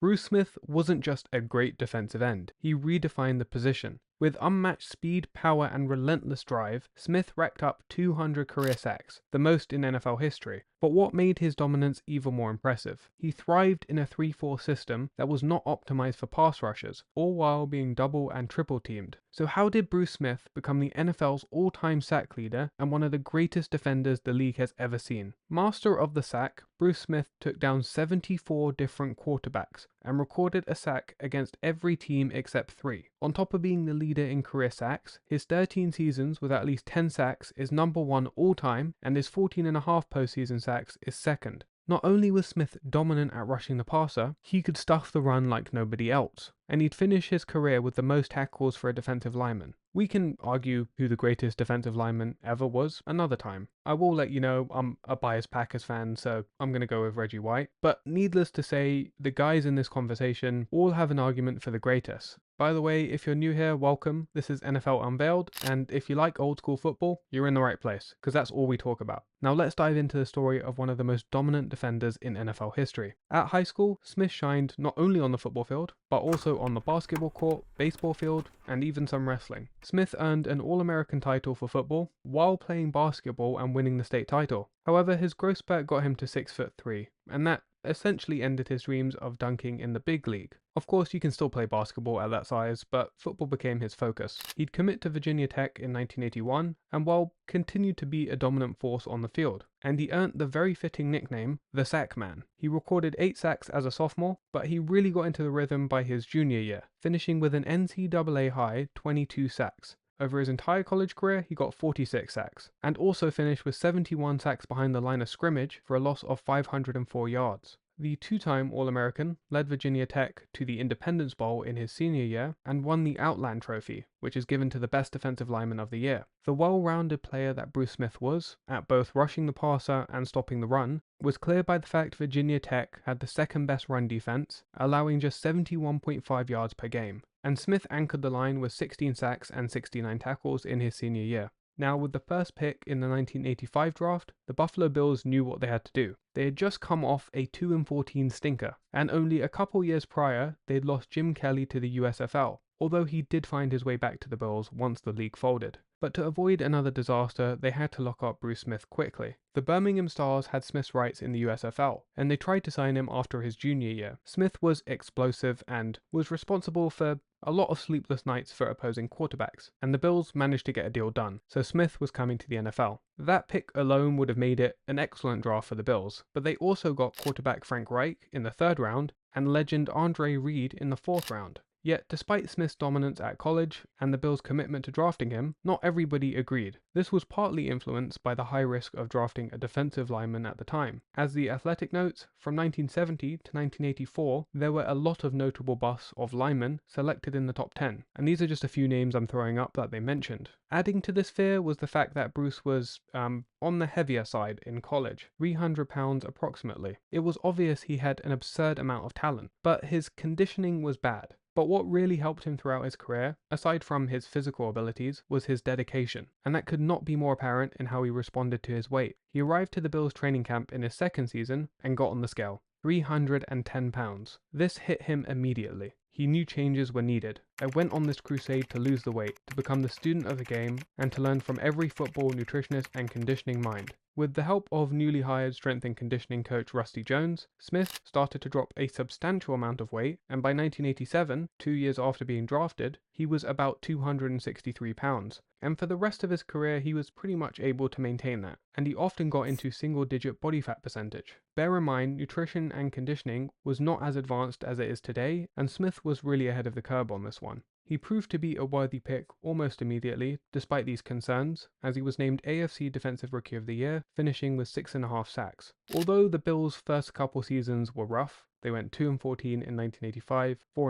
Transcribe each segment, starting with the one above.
Bruce Smith wasn't just a great defensive end, he redefined the position. With unmatched speed, power, and relentless drive, Smith racked up 200 career sacks, the most in NFL history. But what made his dominance even more impressive? He thrived in a 3-4 system that was not optimized for pass rushers, all while being double and triple teamed. So how did Bruce Smith become the NFL's all-time sack leader and one of the greatest defenders the league has ever seen? Master of the sack, Bruce Smith took down 74 different quarterbacks and recorded a sack against every team except 3. On top of being the leader in career sacks, his 13 seasons with at least 10 sacks is number 1 all-time, and his 14.5 postseason sacks is second. Not only was Smith dominant at rushing the passer, he could stuff the run like nobody else, and he'd finish his career with the most tackles for a defensive lineman. We can argue who the greatest defensive lineman ever was another time. I will let you know I'm a biased Packers fan, so I'm going to go with Reggie White. But needless to say, the guys in this conversation all have an argument for the greatest. By the way, if you're new here, welcome. This is NFL Unveiled, and if you like old school football, you're in the right place, because that's all we talk about. Now let's dive into the story of one of the most dominant defenders in NFL history. At high school, Smith shined not only on the football field, but also on the basketball court, baseball field, and even some wrestling. Smith earned an All-American title for football while playing basketball and winning the state title. However, his growth spurt got him to 6'3", and that essentially ended his dreams of dunking in the big league. Of course, you can still play basketball at that size, but football became his focus. He'd commit to Virginia Tech in 1981, and while continued to be a dominant force on the field, and he earned the very fitting nickname, the Sack Man. He recorded 8 sacks as a sophomore, but he really got into the rhythm by his junior year, finishing with an NCAA high 22 sacks. Over his entire college career, he got 46 sacks, and also finished with 71 sacks behind the line of scrimmage for a loss of 504 yards. The 2-time All-American led Virginia Tech to the Independence Bowl in his senior year and won the Outland Trophy, which is given to the best defensive lineman of the year. The well-rounded player that Bruce Smith was, at both rushing the passer and stopping the run, was clear by the fact Virginia Tech had the second best run defense, allowing just 71.5 yards per game. And Smith anchored the line with 16 sacks and 69 tackles in his senior year. Now, with the first pick in the 1985 draft, the Buffalo Bills knew what they had to do. They had just come off a 2-14 stinker, and only a couple years prior, they'd lost Jim Kelly to the USFL, although he did find his way back to the Bills once the league folded. But to avoid another disaster, they had to lock up Bruce Smith quickly. The Birmingham Stars had Smith's rights in the USFL, and they tried to sign him after his junior year. Smith was explosive and was responsible for a lot of sleepless nights for opposing quarterbacks, and the Bills managed to get a deal done, so Smith was coming to the NFL. That pick alone would have made it an excellent draft for the Bills, but they also got quarterback Frank Reich in the 3rd round and legend Andre Reed in the 4th round. Yet, despite Smith's dominance at college and the Bills' commitment to drafting him, not everybody agreed. This was partly influenced by the high risk of drafting a defensive lineman at the time. As The Athletic notes, from 1970 to 1984, there were a lot of notable busts of linemen selected in the top 10, and these are just a few names I'm throwing up that they mentioned. Adding to this fear was the fact that Bruce was, on the heavier side in college, 300 pounds approximately. It was obvious he had an absurd amount of talent, but his conditioning was bad. But what really helped him throughout his career, aside from his physical abilities, was his dedication, and that could not be more apparent in how he responded to his weight. He arrived to the Bills training camp in his 2nd season and got on the scale, 310 pounds. This hit him immediately. He knew changes were needed. I went on this crusade to lose the weight, to become the student of the game, and to learn from every football nutritionist and conditioning mind. With the help of newly hired strength and conditioning coach Rusty Jones, Smith started to drop a substantial amount of weight, and by 1987, 2 years after being drafted, he was about 263 pounds. And for the rest of his career, he was pretty much able to maintain that, and he often got into single-digit body fat percentage. Bear in mind, nutrition and conditioning was not as advanced as it is today, and Smith was really ahead of the curve on this one. He proved to be a worthy pick almost immediately, despite these concerns, as he was named AFC Defensive Rookie of the Year, finishing with 6.5 sacks. Although the Bills' first couple seasons were rough, they went 2-14 in 1985, 4-12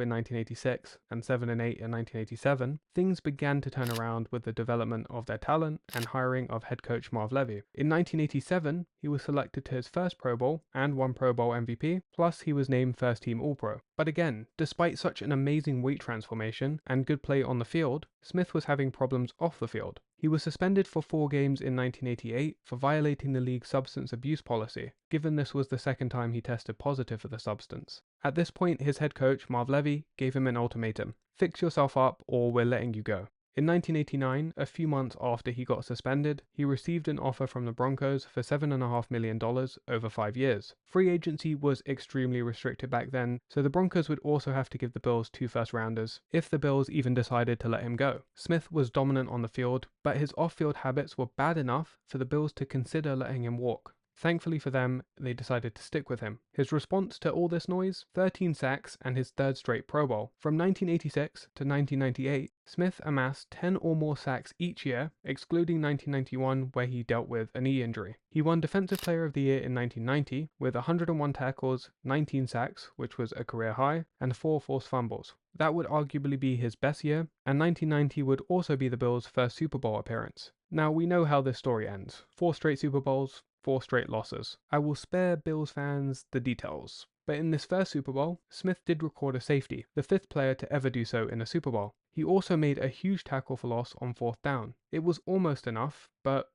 in 1986, and 7-8 in 1987. Things began to turn around with the development of their talent and hiring of head coach Marv Levy. In 1987, he was selected to his first Pro Bowl and won Pro Bowl MVP, plus he was named first team All-Pro. But again, despite such an amazing weight transformation and good play on the field, Smith was having problems off the field. He was suspended for 4 games in 1988 for violating the league's substance abuse policy, given this was the second time he tested positive for the substance. At this point, his head coach, Marv Levy, gave him an ultimatum: fix yourself up or we're letting you go. In 1989, a few months after he got suspended, he received an offer from the Broncos for $7.5 million over 5 years. Free agency was extremely restricted back then, so the Broncos would also have to give the Bills 2 first-rounders, if the Bills even decided to let him go. Smith was dominant on the field, but his off-field habits were bad enough for the Bills to consider letting him walk. Thankfully for them, they decided to stick with him. His response to all this noise? 13 sacks and his 3rd straight Pro Bowl. From 1986 to 1998, Smith amassed 10 or more sacks each year, excluding 1991 where he dealt with a knee injury. He won Defensive Player of the Year in 1990 with 101 tackles, 19 sacks, which was a career high, and 4 forced fumbles. That would arguably be his best year, and 1990 would also be the Bills' first Super Bowl appearance. Now we know how this story ends. 4 straight Super Bowls, 4 straight losses. I will spare Bills fans the details. But in this first Super Bowl, Smith did record a safety, the 5th player to ever do so in a Super Bowl. He also made a huge tackle for loss on 4th down. It was almost enough, but...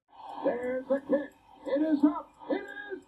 There's the kick. It is up. It is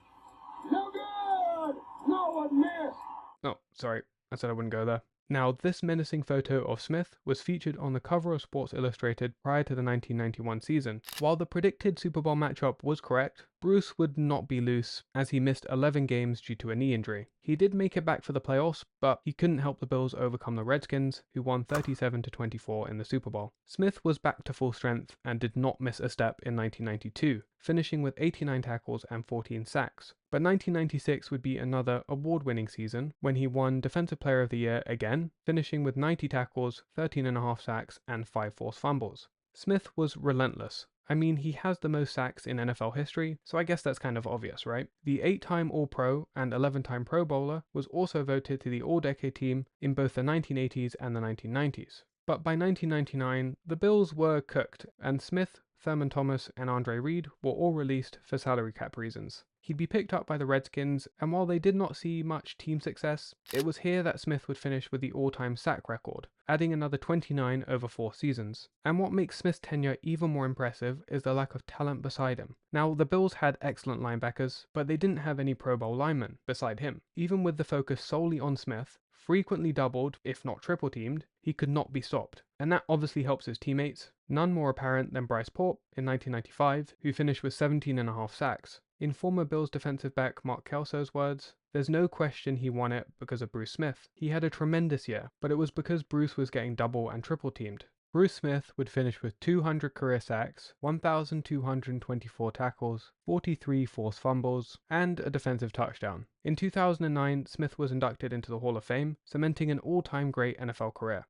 no good. No one missed. Oh, sorry. I said I wouldn't go there. Now, this menacing photo of Smith was featured on the cover of Sports Illustrated prior to the 1991 season. While the predicted Super Bowl matchup was correct, Bruce would not be loose, as he missed 11 games due to a knee injury. He did make it back for the playoffs, but he couldn't help the Bills overcome the Redskins, who won 37-24 in the Super Bowl. Smith was back to full strength and did not miss a step in 1992, finishing with 89 tackles and 14 sacks. But 1996 would be another award-winning season, when he won Defensive Player of the Year again, finishing with 90 tackles, 13.5 sacks, and 5 forced fumbles. Smith was relentless. I mean, he has the most sacks in NFL history, so I guess that's kind of obvious, right? The 8-time All-Pro and 11-time Pro Bowler was also voted to the All-Decade team in both the 1980s and the 1990s. But by 1999, the Bills were cooked, and Smith, Thurman Thomas, and Andre Reed were all released for salary cap reasons. He'd be picked up by the Redskins, and while they did not see much team success, it was here that Smith would finish with the all-time sack record, adding another 29 over 4 seasons. And what makes Smith's tenure even more impressive is the lack of talent beside him. Now, the Bills had excellent linebackers, but they didn't have any Pro Bowl linemen beside him. Even with the focus solely on Smith, frequently doubled, if not triple teamed, he could not be stopped. And that obviously helps his teammates, none more apparent than Bryce Paup in 1995, who finished with 17.5 sacks. In former Bills defensive back Mark Kelso's words, "There's no question he won it because of Bruce Smith. He had a tremendous year, but it was because Bruce was getting double and triple teamed." Bruce Smith would finish with 200 career sacks, 1,224 tackles, 43 forced fumbles, and a defensive touchdown. In 2009, Smith was inducted into the Hall of Fame, cementing an all-time great NFL career.